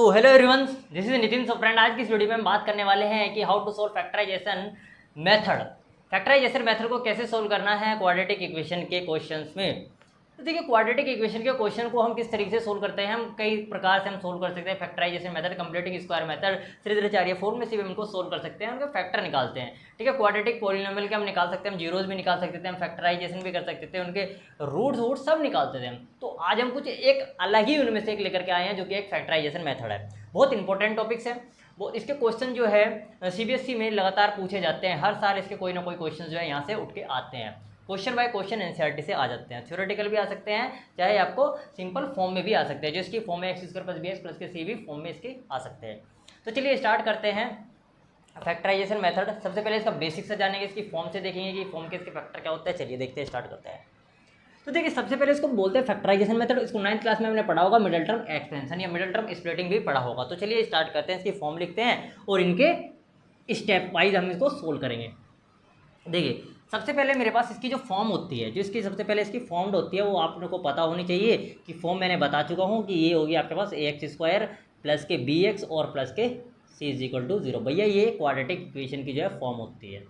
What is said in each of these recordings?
So hello everyone, this is Nitin. So friend, आज की इस वीडियो में हम बात करने वाले हैं कि how to solve factorization method. Factorization method को कैसे सोल्व करना है क्वाड्रेटिक इक्वेशन के क्वेश्चंस में। तो देखिए, क्वाड्रेटिक इक्वेशन के क्वेश्चन को हम किस तरीके से सोल्व करते हैं, हम कई प्रकार से हम सोल्व कर सकते हैं। Factorization method, completing square method, Sridharacharya form में से भी हमको सोल्व कर सकते हैं। हम फैक्टर निकालते हैं, ठीक है। क्वाड्रेटिक पॉलिनोमियल के हम निकाल सकते हैं, हम जीरोज भी निकाल सकते थे, हम फैक्टराइजेशन भी कर सकते थे, उनके रूट सब निकालते थे हम। तो आज हम कुछ एक अलग ही उनमें से एक लेकर के आए हैं, जो कि एक फैक्टराइजेशन मेथड है। बहुत इंपॉर्टेंट टॉपिक्स है वो। इसके क्वेश्चन जो है सीबीएसई में लगातार पूछे जाते हैं। हर साल इसके कोई ना कोई क्वेश्चन जो है यहाँ से उठ के आते हैं। क्वेश्चन बाय क्वेश्चन एनसीईआरटी से आ जाते हैं। थ्योरेटिकल भी आ सकते हैं, चाहे आपको सिंपल फॉर्म में भी आ सकते हैं, जो इसकी फॉर्म में X square plus B X plus के सी भी फॉर्म में इसके आ सकते हैं। तो चलिए स्टार्ट करते हैं फैक्टराइजेशन मेथड। सबसे पहले इसका बेसिक से जानेंगे, इसकी फॉर्म से देखेंगे कि फॉर्म के इसके फैक्टर क्या होता है। चलिए देखते हैं, स्टार्ट करते हैं। तो देखिए, सबसे पहले इसको बोलते हैं फैक्टराइजेशन मेथड। इसको 9th क्लास में हमने पढ़ा होगा, मिडिल टर्म एक्सपेंशन या मिडिल टर्म स्प्लिटिंग भी पढ़ा होगा। तो चलिए स्टार्ट करते हैं, इसकी फॉर्म लिखते हैं और इनके स्टेप वाइज हम इसको सोल्व करेंगे। देखिए, सबसे पहले मेरे पास इसकी जो फॉर्म होती है, जो इसकी सबसे पहले इसकी फॉर्म होती है, वो आप लोग को पता होनी चाहिए कि फॉर्म मैंने बता चुका हूँ कि ये होगी आपके पास ax स्क्वायर प्लस के bx और प्लस के c इज इक्वल टू 0। भैया ये क्वाड्रेटिक इक्वेशन की जो है फॉर्म होती है,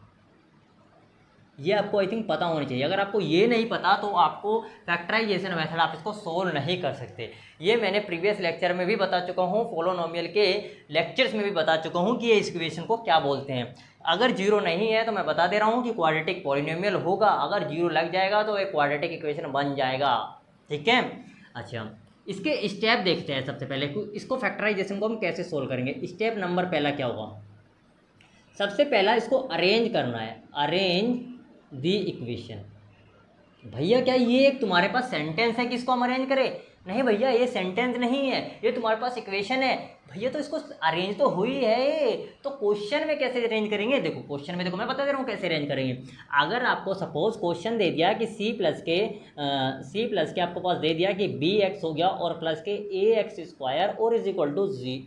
ये आपको आई थिंक पता होनी चाहिए। अगर आपको ये नहीं पता तो आपको फैक्टराइजेशन मेथड आप इसको सोल्व नहीं कर सकते। ये मैंने प्रीवियस लेक्चर में भी बता चुका हूँ, पोलिनोमियल के लेक्चर्स में भी बता चुका हूँ कि ये इस इक्वेशन को क्या बोलते हैं। अगर जीरो नहीं है तो मैं बता दे रहा हूँ कि क्वाड्रेटिक पॉलिनोमियल होगा, अगर जीरो लग जाएगा तो एक क्वाड्रेटिक इक्वेशन बन जाएगा, ठीक है। अच्छा, इसके स्टेप देखते हैं। सबसे पहले इसको फैक्टराइजेशन को हम कैसे सोल्व करेंगे। स्टेप नंबर पहला क्या होगा, सबसे पहला इसको अरेंज करना है। Arrange the equation. भैया क्या ये एक तुम्हारे पास सेंटेंस है कि इसको हम अरेंज करें? नहीं भैया, ये सेंटेंस नहीं है, ये तुम्हारे पास इक्वेशन है। भैया तो इसको अरेंज तो हुई है, तो क्वेश्चन में कैसे अरेंज करेंगे? देखो क्वेश्चन में, देखो मैं बता दे रहा हूँ कैसे अरेंज करेंगे। अगर आपको सपोज क्वेश्चन दे दिया कि सी प्लस के आपको पास दे दिया कि बी एक्स हो गया और प्लस के ए एक्स स्क्वायर और इज इक्वल टू जी,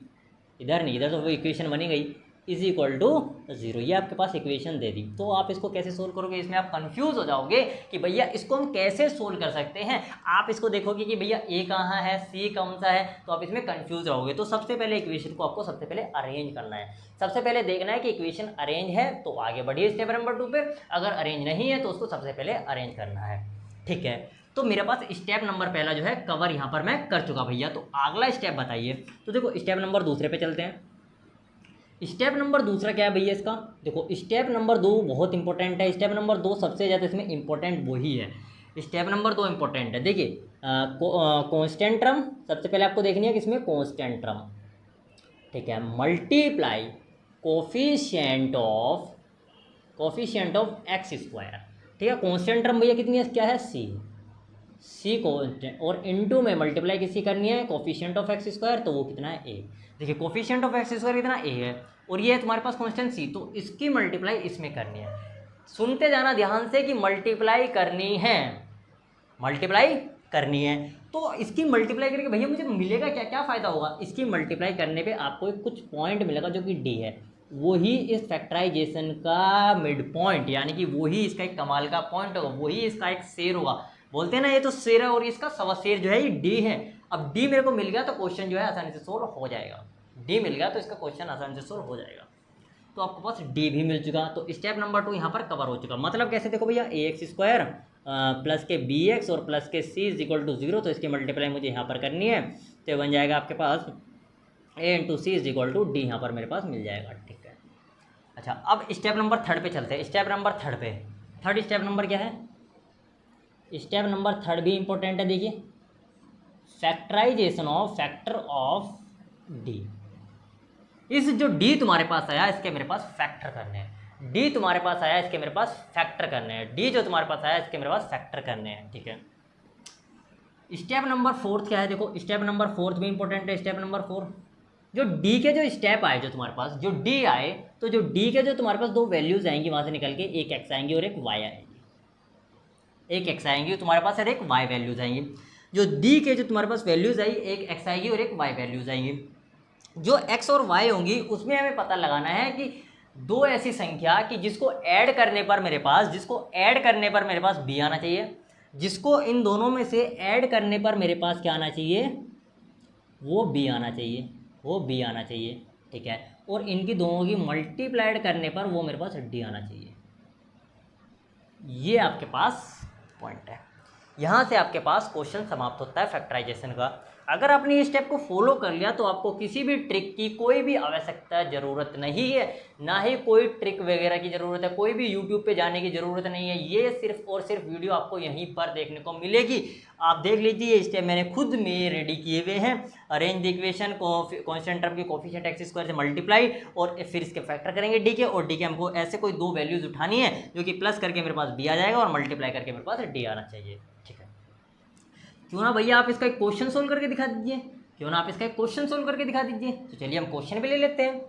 इधर नहीं, इधर तो वो इक्वेशन बनी गई, इज इक्वल टू 0, ये आपके पास इक्वेशन दे दी। तो आप इसको कैसे सोल्व करोगे? इसमें आप कंफ्यूज हो जाओगे कि भैया इसको हम कैसे सोल्व कर सकते हैं। आप इसको देखोगे कि भैया ए कहाँ है, सी कौन सा है, तो आप इसमें कंफ्यूज रहोगे। तो सबसे पहले इक्वेशन को आपको सबसे पहले अरेंज करना है। सबसे पहले देखना है कि इक्वेशन अरेंज है तो आगे बढ़िए स्टेप नंबर 2 पे। अगर अरेंज नहीं है तो उसको सबसे पहले अरेंज करना है, ठीक है। तो मेरे पास स्टेप नंबर पहला जो है कवर यहाँ पर मैं कर चुका भैया। तो अगला स्टेप बताइए। तो देखो स्टेप नंबर दूसरे पे चलते हैं। स्टेप नंबर दूसरा क्या है भैया इसका? देखो स्टेप नंबर 2 बहुत इंपॉर्टेंट है। स्टेप नंबर 2 सबसे ज़्यादा इसमें इंपॉर्टेंट वही है। स्टेप नंबर 2 इंपॉर्टेंट है। देखिए कांस्टेंट टर्म सबसे पहले आपको देखनी है कि इसमें कांस्टेंट टर्म, ठीक है, multiply coefficient of x square, ठीक है। कांस्टेंट टर्म भैया कितनी है, क्या है, सी कांस्टेंट, और इनटू में मल्टीप्लाई किसी करनी है कोफिशिएंट ऑफ एक्स स्क्वायर, तो वो कितना है, ए। देखिए कोफिशिएंट ऑफ एक्स स्क्वायर कितना, ए है, और ये है तुम्हारे पास कांस्टेंट सी, तो इसकी मल्टीप्लाई इसमें करनी है। सुनते जाना ध्यान से कि मल्टीप्लाई करनी है, मल्टीप्लाई करनी है। तो इसकी मल्टीप्लाई करके भैया मुझे मिलेगा क्या, क्या फ़ायदा होगा? इसकी मल्टीप्लाई करने पे आपको कुछ पॉइंट मिलेगा जो कि डी है, वही इस फैक्टराइजेशन का मिड पॉइंट, यानी कि वही इसका एक कमाल का पॉइंट होगा, वही इसका एक शेर होगा। बोलते हैं ना, ये तो शेर है और इसका सवा शेर जो है ये डी है। अब डी मेरे को मिल गया तो क्वेश्चन जो है आसानी से सोल्व हो जाएगा। डी मिल गया तो इसका क्वेश्चन आसानी से सोल्व हो जाएगा। तो आपके पास डी भी मिल चुका, तो स्टेप नंबर 2 यहाँ पर कवर हो चुका। मतलब कैसे, देखो भैया ए एक्स स्क्वायर प्लस के बी एक्स और प्लस के सी इज इक्वल टू 0, तो इसकी मल्टीप्लाई मुझे यहाँ पर करनी है, तो बन जाएगा आपके पास A into C is equal to D, यहाँ पर मेरे पास मिल जाएगा, ठीक है। अच्छा, अब स्टेप नंबर 3 पे चलते हैं। स्टेप नंबर 3 पे, थर्ड स्टेप नंबर क्या है? स्टेप नंबर 3 भी इंपॉर्टेंट है। देखिए factorization of factor of D. इस जो डी तुम्हारे पास आया इसके मेरे पास फैक्टर करने हैं। डी तुम्हारे पास आया इसके मेरे पास फैक्टर करने हैं। डी जो तुम्हारे पास आया इसके मेरे पास फैक्टर करने हैं, ठीक है। स्टेप नंबर 4 क्या है? देखो स्टेप नंबर 4 भी इंपॉर्टेंट है। स्टेप नंबर 4, जो डी के जो स्टेप आए, जो तुम्हारे पास जो डी आए, तो जो डी के जो तुम्हारे पास 2 वैल्यूज आएंगी वहां से निकल के, एक एक्स आएंगी और एक वाई आएंगी, एक एक्स आएंगी तुम्हारे पास और एक वाई वैल्यूज आएंगी। जो डी के जो तुम्हारे पास वैल्यूज आई, एक एक्स आएगी और एक वाई वैल्यूज आएंगी। जो एक्स और वाई होंगी उसमें हमें पता लगाना है कि 2 ऐसी संख्या कि जिसको ऐड करने पर मेरे पास बी आना चाहिए, जिसको इन दोनों में से ऐड करने पर मेरे पास क्या आना चाहिए, वो बी आना चाहिए, वो बी आना चाहिए, ठीक है। और इनकी दोनों की मल्टीप्लाइड करने पर वो मेरे पास डी आना चाहिए। ये आपके पास पॉइंट है। यहाँ से आपके पास क्वेश्चन समाप्त होता है फैक्टराइजेशन का। अगर आपने ये स्टेप को फॉलो कर लिया तो आपको किसी भी ट्रिक की कोई भी आवश्यकता ज़रूरत नहीं है, ना ही कोई ट्रिक वगैरह की ज़रूरत है, कोई भी यूट्यूब पे जाने की ज़रूरत नहीं है। ये सिर्फ और सिर्फ वीडियो आपको यहीं पर देखने को मिलेगी। आप देख लीजिए, ये स्टेप मैंने खुद में रेडी किए हुए हैं। Arrange the equation constant term के कोफिशिएंट एक्स स्क्वायर से मल्टीप्लाई और फिर इसके फैक्टर करेंगे डी के, और डी के हमको ऐसे कोई दो वैल्यूज उठानी है जो कि प्लस करके मेरे पास बी आ जाएगा और मल्टीप्लाई करके मेरे पास डी आना चाहिए, ठीक है। क्यों ना भैया आप इसका एक क्वेश्चन सोल्व करके दिखा दीजिए, क्यों ना आप इसका एक क्वेश्चन सोल्व करके दिखा दीजिए। तो चलिए हम क्वेश्चन भी ले लेते हैं।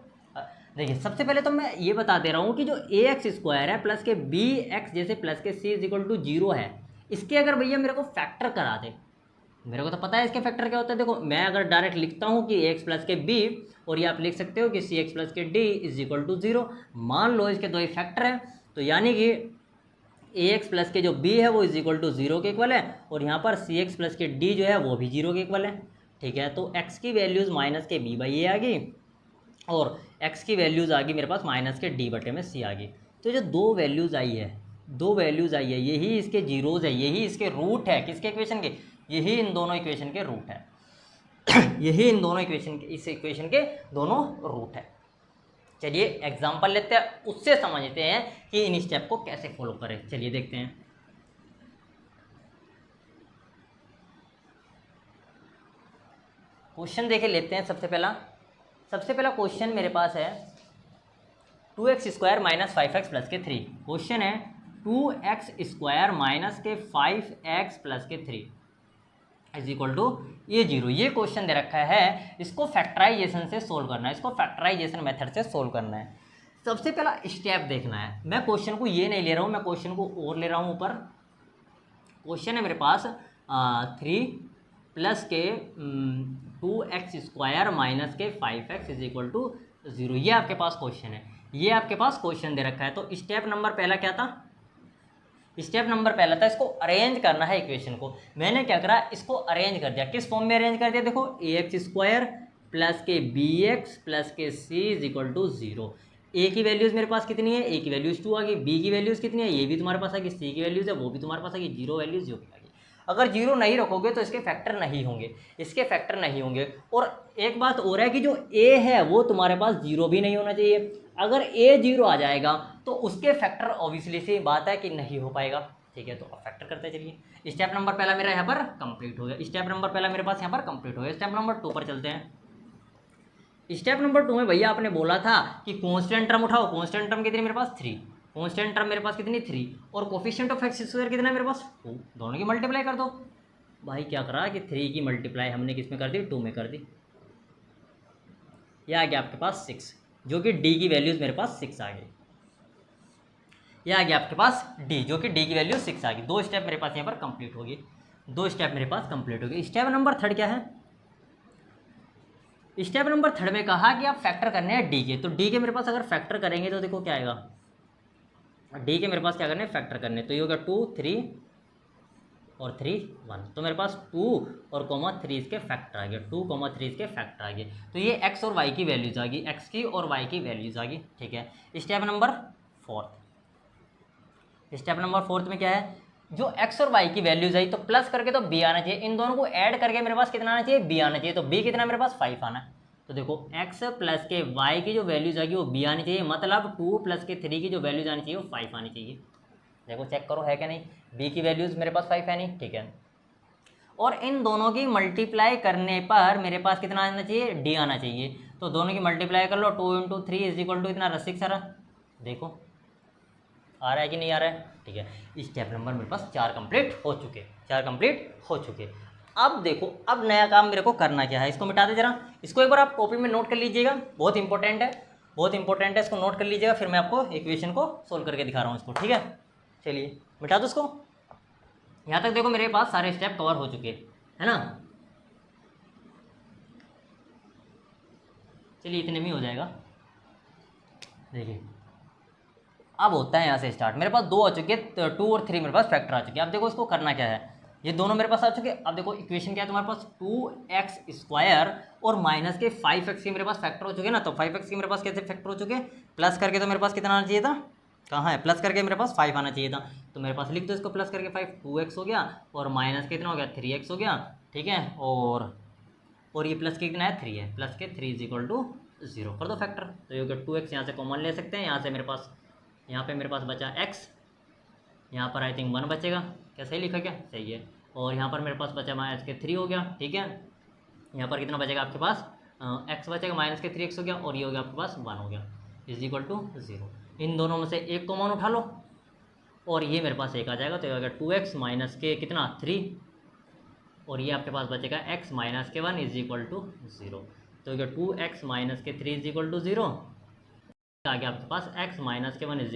देखिए सबसे पहले तो मैं ये बता दे रहा हूँ कि जो ए एक्स स्क्वायर है प्लस के बी एक्स जैसे प्लस के सी इज इक्वल टू 0 है, इसके अगर भैया मेरे को फैक्टर करा दे, मेरे को तो पता है इसके फैक्टर क्या होता है। देखो मैं अगर डायरेक्ट लिखता हूँ कि ए एक्स प्लस के बी, और ये आप लिख सकते हो कि सी एक्स प्लस के डी इज इक्वल टू 0। मान लो इसके दो ही फैक्टर है, तो यानी कि ए एक्स प्लस के जो बी है वो इज इक्वल टू 0 के इक्वल है, और यहाँ पर सी एक्स प्लस के डी जो है वो भी 0 के इक्वल है, ठीक है। तो एक्स की वैल्यूज़ माइनस के बी बाई ए आ गई, और एक्स की वैल्यूज़ आ गई मेरे पास माइनस के डी बटे में सी आ गई। तो जो दो वैल्यूज़ आई है, यही इसके जीरोज़ है, यही इसके रूट है। किसके इक्वेशन के? यही इन दोनों इक्वेशन के रूट है। यही इन दोनों इक्वेशन के, इस इक्वेशन के दोनों रूट है। चलिए एग्जाम्पल लेते हैं, उससे समझते हैं कि इन स्टेप को कैसे फॉलो करें। चलिए देखते हैं। क्वेश्चन देखे लेते हैं। सबसे पहला क्वेश्चन मेरे पास है 2x square minus 5x plus के 3। क्वेश्चन है 2x स्क्वायर माइनस के 5x प्लस के 3 इज इक्वल टू ये 0। ये क्वेश्चन दे रखा है, इसको फैक्टराइजेशन से सोल्व करना है, इसको फैक्टराइजेशन मेथड से सोल्व करना है। सबसे पहला स्टेप देखना है। मैं क्वेश्चन को ये नहीं ले रहा हूँ, मैं क्वेश्चन को और ले रहा हूँ ऊपर। क्वेश्चन है मेरे पास 3 प्लस के 2x स्क्वायर माइनस के 5x इज इक्वल टू 0। ये आपके पास क्वेश्चन है, ये आपके पास क्वेश्चन दे रखा है। तो स्टेप नंबर पहला क्या था? स्टेप नंबर पहला था इसको अरेंज करना है इक्वेशन को। मैंने क्या करा, इसको अरेंज कर दिया। किस फॉर्म में अरेंज कर दिया? देखो ए एक्स स्क्वायर प्लस के बी एक्स प्लस के सी इज इक्वल टू 0। ए की वैल्यूज़ मेरे पास कितनी है? ए की वैल्यूज़ 2 आ गई। बी की वैल्यूज़ कितनी है? ये भी तुम्हारे पास आ गई। सी की वैल्यूज़ है वो भी तुम्हारे पास आ गई। 0 वैल्यूज़ जो भी आ गई। अगर 0 नहीं रखोगे तो इसके फैक्टर नहीं होंगे, इसके फैक्टर नहीं होंगे। और एक बात और है कि जो ए है वो तुम्हारे पास 0 भी नहीं होना चाहिए। अगर ए 0 आ जाएगा तो उसके फैक्टर ऑब्वियसली सी बात है कि नहीं हो पाएगा, ठीक है। तो अब फैक्टर करते चलिए। स्टेप नंबर पहला मेरा यहाँ पर कंप्लीट हो गया। स्टेप नंबर पहला मेरे पास यहाँ पर कंप्लीट हो गया। स्टेप नंबर 2 पर चलते हैं। स्टेप नंबर 2 में भैया आपने बोला था कि कांस्टेंट टर्म उठाओ। कांस्टेंट टर्म कितनी मेरे पास? 3। कांस्टेंट टर्म मेरे पास कितनी? 3। और कोफिशिएंट ऑफ एक्स स्क्वायर कितना है मेरे पास? 2। दोनों की मल्टीप्लाई कर दो। भाई क्या करा कि 3 की मल्टीप्लाई हमने किस में कर दी? 2 में कर दी। यह आ गया आपके पास 6, जो कि डी की वैल्यूज़ मेरे पास 6 आ गई। यह आ गया आपके पास डी, जो कि डी की वैल्यू 6 आ गई। 2 स्टेप मेरे पास यहाँ पर कंप्लीट हो गई। 2 स्टेप मेरे पास कंप्लीट हो गई। स्टेप नंबर 3 क्या है? स्टेप नंबर 3 में कहा कि आप फैक्टर करने हैं डी के। तो डी के मेरे पास अगर फैक्टर करेंगे तो देखो क्या आएगा। डी के मेरे पास क्या करने हैं? फैक्टर करने। तो ये होगा 2 3 और 3 1। तो मेरे पास 2 और 3 इसके फैक्टर आ गए। 2 3 इसके फैक्टर आ गए। तो ये एक्स और वाई की वैल्यूज़ आ गई, एक्स की और वाई की वैल्यूज़ आ गई, ठीक है। Step number 4। स्टेप नंबर 4 में क्या है? जो एक्स और वाई की वैल्यूज आई तो प्लस करके तो बी आना चाहिए। इन दोनों को ऐड करके मेरे पास कितना आना चाहिए? बी आना चाहिए। तो बी कितना मेरे पास? 5 आना है। तो देखो एक्स प्लस के वाई की जो वैल्यूज आएगी वो बी आनी चाहिए, मतलब 2 प्लस के 3 की जो वैल्यूज आनी चाहिए वो 5 आनी चाहिए। देखो चेक करो है क्या नहीं। बी की वैल्यूज मेरे पास 5 है नहीं, ठीक है। और इन दोनों की मल्टीप्लाई करने पर मेरे पास कितना आना चाहिए? डी आना चाहिए। तो दोनों की मल्टीप्लाई कर लो। 2 × 3 इज इक्वल टू इतना 6 आ रहा। देखो आ रहा है कि नहीं आ रहा है, ठीक है। स्टेप नंबर मेरे पास 4 कंप्लीट हो चुके, 4 कंप्लीट हो चुके। अब देखो अब नया काम मेरे को करना क्या है। इसको मिटा दे जरा। इसको एक बार आप कॉपी में नोट कर लीजिएगा, बहुत इंपॉर्टेंट है, बहुत इंपॉर्टेंट है। इसको नोट कर लीजिएगा, फिर मैं आपको इक्वेशन को सोल्व करके दिखा रहा हूँ इसको, ठीक है। चलिए मिटा दो इसको। यहाँ तक देखो मेरे पास सारे स्टेप कवर हो चुके है ना। चलिए इतने में हो जाएगा। देखिए अब होता है यहाँ से स्टार्ट। मेरे पास 2 आ चुके हैं, 2 और 3 मेरे पास फैक्टर आ चुके हैं। अब देखो इसको करना क्या है। ये दोनों मेरे पास आ चुके। अब देखो इक्वेशन क्या है तुम्हारे पास, 2x² और माइनस के 5x के मेरे पास फैक्टर हो चुके ना, तो 5x के मेरे पास कैसे फैक्टर हो चुके, प्लस करके तो मेरे पास कितना आना चाहिए था, कहाँ है, प्लस करके मेरे पास 5 आना चाहिए था, तो मेरे पास लिख दो इसको प्लस करके 5, 2x हो गया और माइनस कितना हो गया 3x हो गया, ठीक है, और ये प्लस के कितना है 3 है, प्लस के 3 = 0 कर दो फैक्टर, तो ये हो गया 2x, यहाँ से कॉमन ले सकते हैं, यहाँ से मेरे पास, यहाँ पे मेरे पास बचा x, यहाँ पर आई थिंक 1 बचेगा, क्या सही लिखा क्या, सही है, और यहाँ पर मेरे पास बचा माइनस के 3 हो गया, ठीक है, यहाँ पर कितना बचेगा आपके पास x बचेगा, माइनस के 3x हो गया, और ये हो गया आपके पास 1 हो गया, = 0। इन दोनों में से एक कॉमन उठा लो और ये मेरे पास एक आ जाएगा, तो ये हो गया 2x माइनस के कितना 3, और ये आपके पास बचेगा x माइनस के 1 = 0, तो ये 2x माइनस के 3 = 0, आ गया आपके पास x माइनस के 1 =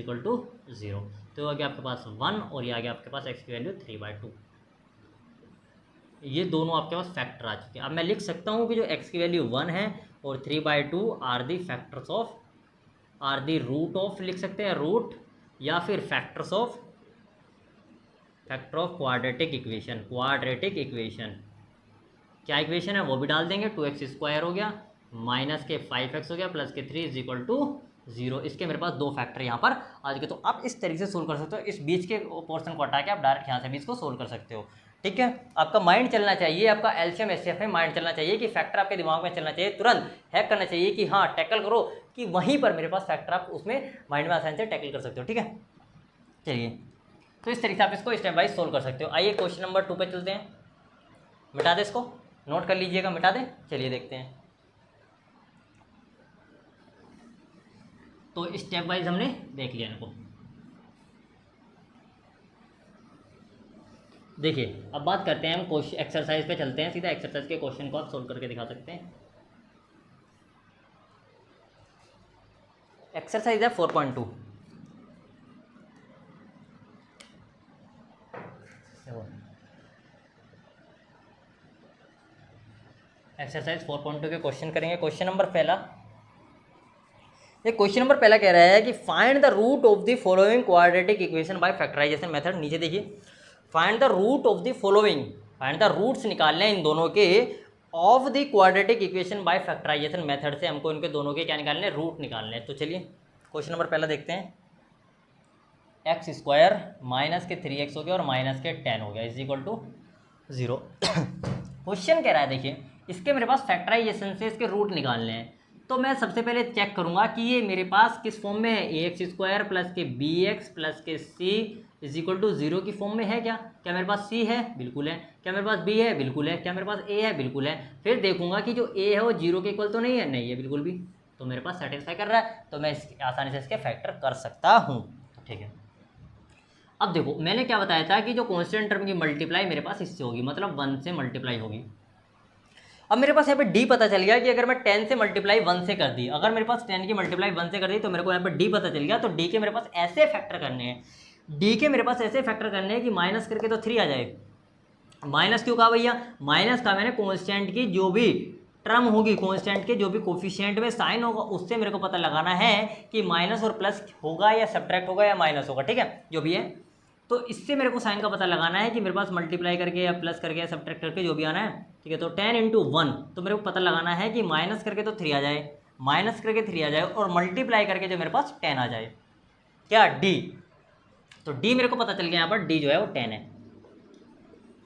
0, तो आ गया आपके पास 1, और ये आ गया आपके पास x की वैल्यू 3/2। ये दोनों आपके पास फैक्टर आ चुके हैं। अब मैं लिख सकता हूँ कि जो x की वैल्यू 1 है और 3/2 are the factors of, are the root of, लिख सकते हैं रूट, या फिर factor of quadratic equation, quadratic equation क्या इक्वेशन है वो भी डाल देंगे, 2x² हो गया, माइनस के 5x हो गया, प्लस के 3 = 0, इसके मेरे पास दो फैक्टर यहाँ पर आ चुके। तो आप इस तरीके से सोल्व कर सकते हो, इस बीच के पोर्शन को हटा के आप डायरेक्ट यहाँ से भी इसको सोल्व कर सकते हो, ठीक है। आपका माइंड चलना चाहिए, आपका एलसीएम एचसीएफ में माइंड चलना चाहिए कि फैक्टर आपके दिमाग में चलना चाहिए, तुरंत हैक करना चाहिए कि हाँ टैकल करो, कि वहीं पर मेरे पास फैक्टर आप उसमें माइंड में आसानी से टैकल कर सकते हो, ठीक है। चलिए, तो इस तरीके से आप इसको स्टेप वाइज सोल्व कर सकते हो। आइए क्वेश्चन नंबर 2 पे चलते हैं, मिटा दे इसको, नोट कर लीजिएगा, मिटा दें। चलिए देखते हैं, तो स्टेप वाइज हमने देख लिया इनको। देखिए अब बात करते हैं हम क्वेश्चन एक्सरसाइज पे चलते हैं, सीधा एक्सरसाइज के क्वेश्चन को आप सोल्व करके दिखा सकते हैं। एक्सरसाइज है 4.2, एक्सरसाइज 4.2 के क्वेश्चन करेंगे। क्वेश्चन नंबर पहला, ये क्वेश्चन नंबर पहला कह रहा है कि find the root of the following quadratic equation by factorization method. नीचे देखिए, find the root of the following, find the roots निकालने हैं इन दोनों के of the quadratic equation by factorization method से हमको इनके दोनों के क्या निकालने हैं, रूट निकालने हैं। तो चलिए क्वेश्चन नंबर पहला देखते हैं, x² माइनस के 3x हो गया और माइनस के 10 हो गया = 0। क्वेश्चन कह रहा है देखिए, इसके मेरे पास फैक्टराइजेशन से इसके रूट निकालने हैं, तो मैं सबसे पहले चेक करूंगा कि ये मेरे पास किस फॉर्म में है, ax² प्लस के bx प्लस के c = 0 की फॉर्म में है क्या, क्या मेरे पास c है, बिल्कुल है, क्या मेरे पास b है, बिल्कुल है, क्या मेरे पास a है, बिल्कुल है। फिर देखूंगा कि जो a है वो 0 के इक्वल तो नहीं है, नहीं है बिल्कुल भी, तो मेरे पास सेटिस्फाई कर रहा है, तो मैं आसानी से इसके फैक्टर कर सकता हूँ, ठीक है। अब देखो मैंने क्या बताया था कि जो कांस्टेंट टर्म की मल्टीप्लाई मेरे पास इससे होगी, मतलब 1 से मल्टीप्लाई होगी। अब मेरे पास यहाँ पे d पता चल गया कि अगर मैं 10 से मल्टीप्लाई 1 से कर दी, अगर मेरे पास 10 की मल्टीप्लाई 1 से कर दी, तो मेरे को यहाँ पे d पता चल गया। तो d के मेरे पास ऐसे फैक्टर करने हैं, d के मेरे पास ऐसे फैक्टर करने हैं कि माइनस करके तो 3 आ जाए। माइनस क्यों कहा भैया, माइनस का मैंने कांस्टेंट की जो भी टर्म होगी, कांस्टेंट के जो भी कोफिशिएंट में साइन होगा, उससे मेरे को पता लगाना है कि माइनस और प्लस होगा या सब्ट्रैक्ट होगा या माइनस होगा, ठीक है, जो भी है। तो इससे मेरे को साइन का पता लगाना है कि मेरे पास मल्टीप्लाई करके या प्लस करके या सब्ट्रैक्ट करके जो भी आना है, ठीक है। तो 10 × 1, तो मेरे को पता लगाना है कि माइनस करके तो 3 आ जाए, माइनस करके 3 आ जाए, और मल्टीप्लाई करके जो मेरे पास 10 आ जाए, क्या d। तो d मेरे को पता चल गया, यहाँ पर d जो है वो 10 है।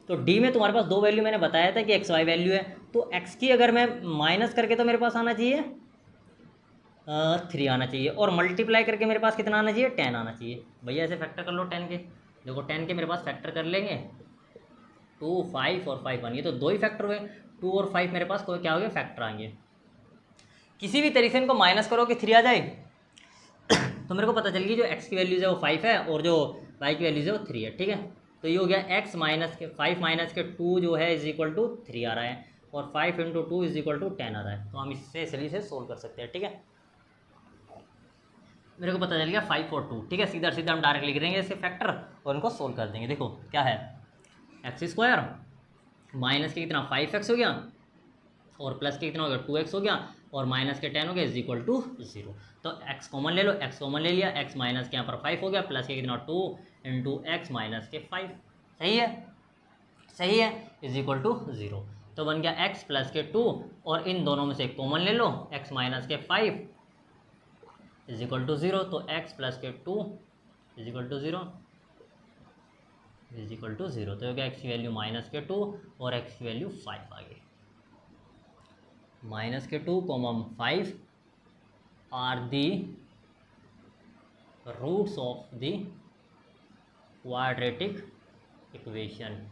तो d में तुम्हारे पास दो वैल्यू मैंने बताया था कि xy वैल्यू है, तो x की अगर मैं माइनस करके तो मेरे पास आना चाहिए 3 आना चाहिए, और मल्टीप्लाई करके मेरे पास कितना आना चाहिए, 10 आना चाहिए। भैया ऐसे फैक्टर कर लो 10 के, देखो 10 के मेरे पास फैक्टर कर लेंगे, 2, 5 और 5 1, ये तो दो ही फैक्टर हुए, 2 और 5 मेरे पास कोई क्या हो गया, फैक्टर आएंगे। किसी भी तरीके से इनको माइनस करो कि 3 आ जाए, तो मेरे को पता चल गई जो x की वैल्यूज़ है वो 5 है और जो y की वैल्यूज़ है वो 3 है, ठीक है। तो ये हो गया x माइनस के 5 माइनस के 2 जो है = 3 आ रहा है, और 5 × 2 = 10 आ रहा है। तो हम इससे इसलिए से सोल्व कर सकते हैं, ठीक है। मेरे को पता चल गया 5 और 2, ठीक है। सीधा सीधा हम डायरेक्ट लिख देंगे इससे फैक्टर और इनको सोल्व कर देंगे। देखो क्या है, x² माइनस के कितना 5x हो गया, और प्लस के कितना हो गया 2x हो गया, और माइनस के 10 हो गया = 0। तो x कॉमन ले लो, x कॉमन ले लिया, x माइनस के यहाँ पर 5 हो गया, प्लस के कितना 2 × x माइनस के 5, सही है। सही है, इज इक्वल टू 0। तो बन गया x प्लस के 2 और इन दोनों में से कॉमन ले लो, x माइनस के 5 इज इक्वल टू 0। तो x प्लस के 2 is equal to 0 is equal to 0। तो हो गया x की वैल्यू माइनस के 2 और x की वैल्यू 5 आ गई। माइनस के 2 5 are the roots of the quadratic equation.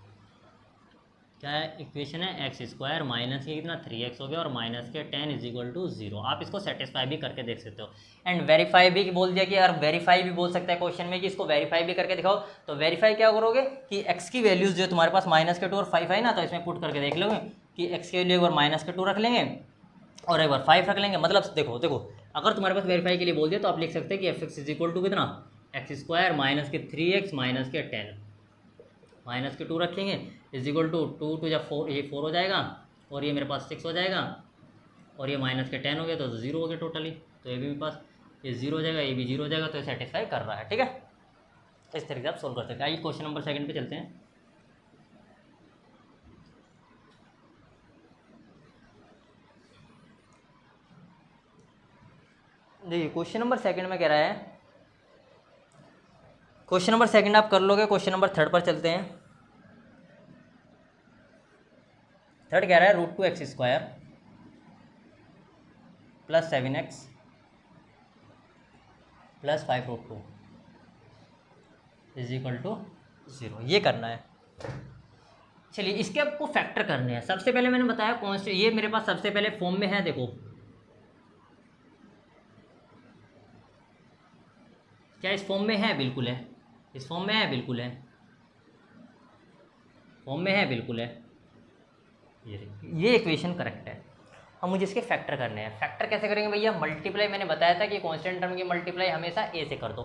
क्या है इक्वेशन है, एक्स स्क्वायर माइनस के कितना 3x हो गया और माइनस के 10 इज इक्वल टू 0। आप इसको सेटिस्फाई भी करके देख सकते हो एंड वेरीफाई भी बोल दिया कि यार वेरीफाई भी बोल सकता है क्वेश्चन में कि इसको वेरीफाई भी करके दिखाओ। तो वेरीफाई क्या करोगे कि x की वैल्यूज जो तुम्हारे पास माइनस के 2 और 5 है ना, तो इसमें पुट करके देख लोगे कि x की वैल्यू एक बार माइनस के 2 रख लेंगे और एक बार 5 रख लेंगे। मतलब देखो अगर तुम्हारे पास वेरीफाई के लिए बोल दिया तो आप लिख सकते हैं कि F X is equal to कितना, एक्स स्क्वायर माइनस के 3x माइनस के 10 माइनस के 2 रखेंगे इज इक्वल टू 2 टू या 4, ये 4 हो जाएगा और ये मेरे पास 6 हो जाएगा और ये माइनस के 10 हो गया तो 0 हो गया टोटली। तो ये भी मेरे पास ये 0 हो जाएगा, ये भी 0 हो जाएगा, तो ये सेटिस्फाई कर रहा है। ठीक है, तो इस तरीके से आप सोल्व कर सकते हैं। आइए क्वेश्चन नंबर 2 पे चलते हैं। देखिए क्वेश्चन नंबर 2 में कह रहा है, क्वेश्चन नंबर 2 आप कर लोगे। क्वेश्चन नंबर 3 पर चलते हैं। 3 कह रहा है √2x² plus 7x plus 5√2 is equal to 0। ये करना है। चलिए इसके आपको फैक्टर करने हैं। सबसे पहले मैंने बताया कॉन्स्टेंट, ये मेरे पास सबसे पहले फॉर्म में है। देखो क्या इस फॉर्म में है, बिल्कुल है। इस फॉर्म में है, बिल्कुल है। फॉर्म में है, बिल्कुल है। ये इक्वेशन करेक्ट है। अब मुझे इसके फैक्टर करने हैं। फैक्टर कैसे करेंगे भैया, मल्टीप्लाई मैंने बताया था कि कांस्टेंट टर्म की मल्टीप्लाई हमेशा ए से कर दो।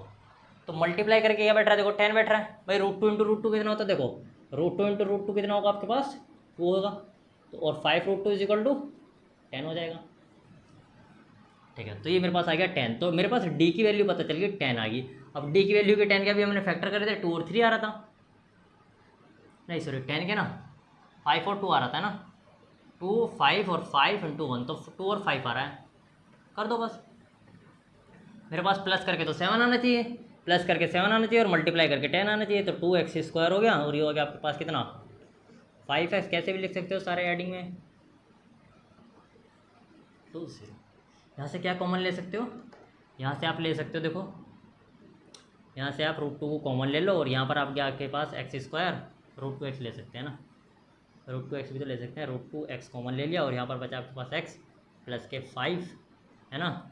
तो मल्टीप्लाई करके क्या बैठ रहा है, देखो 10 बैठ रहा है भाई। √2 इंटू √2 कितना होता है, देखो √2 इंटू √2 कितना होगा आपके पास, 2 होगा। तो और 5√2 इज इक्वल टू 10 हो जाएगा। ठीक है, तो ये मेरे पास आ गया 10। तो मेरे पास डी की वैल्यू पता चल गई 10 आ गई। अब डी की वैल्यू के 10 का भी हमने फैक्टर करे थे, 2 और 3 आ रहा था, नहीं सॉरी 10 के ना 5 और 2 आ रहा था ना, 2 5 और 5 इंटू 1, तो 2 और 5 आ रहा है। कर दो बस। मेरे पास प्लस करके तो 7 आना चाहिए, प्लस करके 7 आना चाहिए और मल्टीप्लाई करके 10 आना चाहिए। तो 2x² हो गया और ये हो गया आपके पास कितना 5x। कैसे भी लिख सकते हो सारे एडिंग में 2 0। यहाँ से क्या कॉमन ले सकते हो, यहाँ से आप ले सकते हो, देखो यहाँ से आप √2 को कॉमन ले लो और यहाँ पर आपके आपके पास x² √2x ले सकते हैं ना, √2x भी तो ले सकते हैं। √2x कॉमन ले लिया और यहाँ पर बचा आपके पास x प्लस के 5 है ना,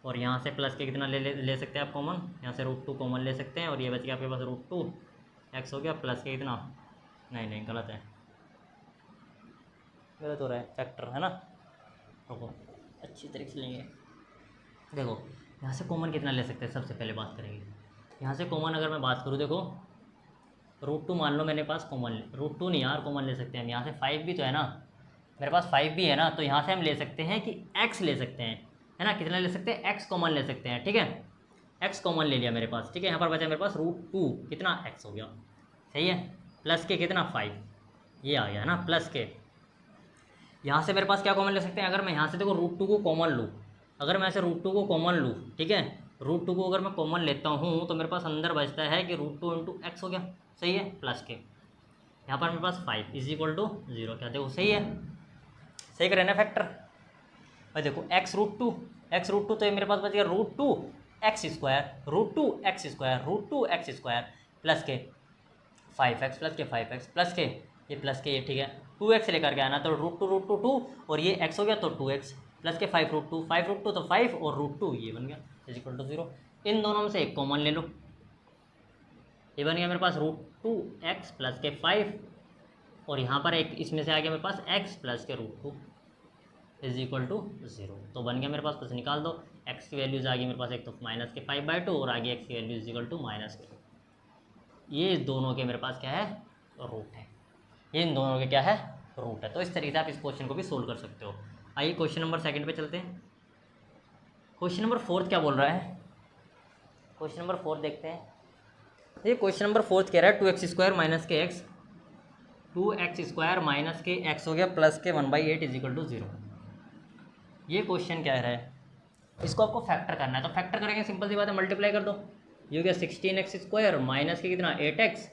और यहाँ से प्लस के कितना ले सकते हैं आप कॉमन, यहाँ से √2 कॉमन ले सकते हैं और ये बच गया आपके पास √2x हो गया प्लस के कितना, नहीं गलत है, गलत हो रहा है, फैक्टर है ना। देखो अच्छी तरीके से लेंगे। देखो यहाँ से कॉमन कितना ले सकते हैं, सबसे पहले बात करेंगे। यहाँ से कॉमन अगर मैं बात करूँ, देखो √2 मान लो मेरे पास कॉमन, √2 नहीं यार कॉमन ले सकते हैं हम। यहाँ से 5 भी तो है ना, मेरे पास 5 भी है ना, तो यहाँ से हम ले सकते हैं कि x ले सकते हैं, है ना। कितना ले सकते हैं, x कॉमन ले सकते हैं। ठीक है, x कॉमन ले लिया मेरे पास। ठीक है, यहाँ पर बचा मेरे पास √2 कितना x हो गया, सही है, प्लस के कितना 5, ये आ गया ना प्लस के। यहाँ से मेरे पास क्या कॉमन ले सकते हैं, अगर मैं यहाँ से देखो √2 को कॉमन लूँ, अगर मैं ऐसे √2 को कॉमन लूँ, ठीक है, √2 को अगर मैं कॉमन लेता हूँ तो मेरे पास अंदर बचता है कि √2 इंटू एक्स हो गया, सही है, प्लस के यहाँ पर मेरे पास 5 इज इक्वल टू 0। क्या देखो सही है, सही करें ना फैक्टर। और देखो x√2 तो ये मेरे पास बच गया √2x² प्लस के 5x प्लस के 5x प्लस के ये ठीक है 2x लेकर के आना, तो √2 और ये x हो गया तो 2x प्लस के 5√2 तो 5 और √2 ये बन गया इज इक्वल टू 0। इन दोनों में से एक कॉमन ले लो, ये बन गया मेरे पास √2x प्लस के 5 और यहाँ पर एक इसमें से आ गया मेरे पास x प्लस के √2 इज इक्वल टू 0। तो बन गया मेरे पास, कुछ निकाल दो। x की वैल्यूज आ गई मेरे पास, एक तो माइनस के 5/2 और आगे x की value is equal to minus के, ये दोनों के मेरे पास क्या है, रूट है। ये इन दोनों के क्या है, रूट है। तो इस तरीके से आप इस क्वेश्चन को भी सोल्व कर सकते हो। आइए क्वेश्चन नंबर 2 पे चलते हैं। क्वेश्चन नंबर 4 क्या बोल रहा है, क्वेश्चन नंबर 4 देखते हैं। ये क्वेश्चन नंबर 4 कह रहा है 2x² माइनस के x 2x² माइनस के x हो गया प्लस के 1/8 इज इक्वल टू 0। ये क्वेश्चन कह रहा है इसको आपको फैक्टर करना है, तो फैक्टर करेंगे सिंपल सी बात है, मल्टीप्लाई कर दो। ये हो गया 16x² माइनस के कितना 8x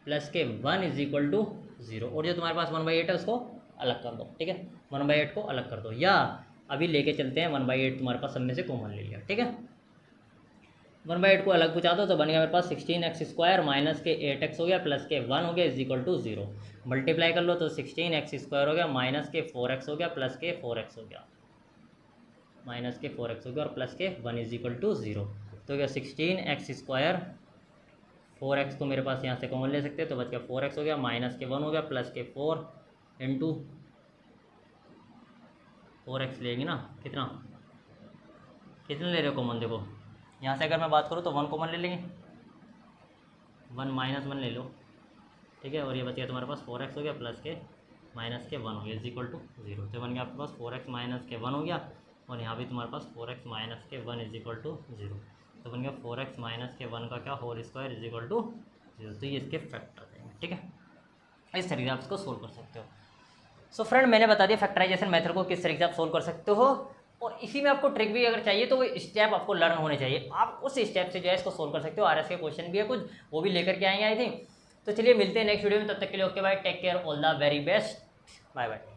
प्लस के 1 इज इक्वल टू 0। और जो तुम्हारे पास 1/8 है उसको अलग कर दो, ठीक है, 1/8 को अलग कर दो, या अभी लेके चलते हैं 1/8 तुम्हारे पास सब में से कॉमन ले लिया, ठीक है। 1/8 को अलग पूछा दो तो बन गया मेरे पास 16x² माइनस के 8x हो गया प्लस के 1 हो गया इज इक्वल टू 0। मल्टीप्लाई कर लो तो 16x² हो गया माइनस के 4x हो गया प्लस के 4x हो गया, माइनस के 4x हो गया और प्लस के 1 इज इक्वल टू 0। तो क्या 16x², 4x को मेरे पास यहाँ से कॉमन ले सकते हैं तो बच गया 4x हो गया माइनस के 1 हो गया प्लस के 4 इंटू 4x लेंगे ना, कितना ले रहे हो कॉमन, देखो यहाँ से अगर मैं बात करूँ तो 1 कॉमन ले लेंगे, 1 माइनस 1 ले लो, ठीक है, और ये बच गया तुम्हारे पास 4x हो गया प्लस के माइनस के 1 हो गया इज इक्वल टू 0। तो बन गया आपके पास 4x माइनस के 1 हो गया और यहाँ भी तुम्हारे पास 4x माइनस के 1 इज इक्वल टू 0। तो बन गया 4x माइनस के 1 का क्या whole square is equal to 0। तो ये इसके फैक्टर देंगे, ठीक है, इस तरीके से आप इसको सोल्व कर सकते हो। सो फ्रेंड मैंने बता दिया फैक्टराइजेशन मेथड को किस तरीके से आप सोल्व कर सकते हो, और इसी में आपको ट्रिक भी अगर चाहिए तो वो स्टेप आपको लर्न होने चाहिए, आप उस स्टेप से जो है इसको सोल्व कर सकते हो। आरएस के क्वेश्चन भी है कुछ, वो भी लेकर के आएंगे आई थिंक। तो चलिए मिलते हैं नेक्स्ट वीडियो में, तब तक के लिए okay bye, take care, all the very best, bye bye.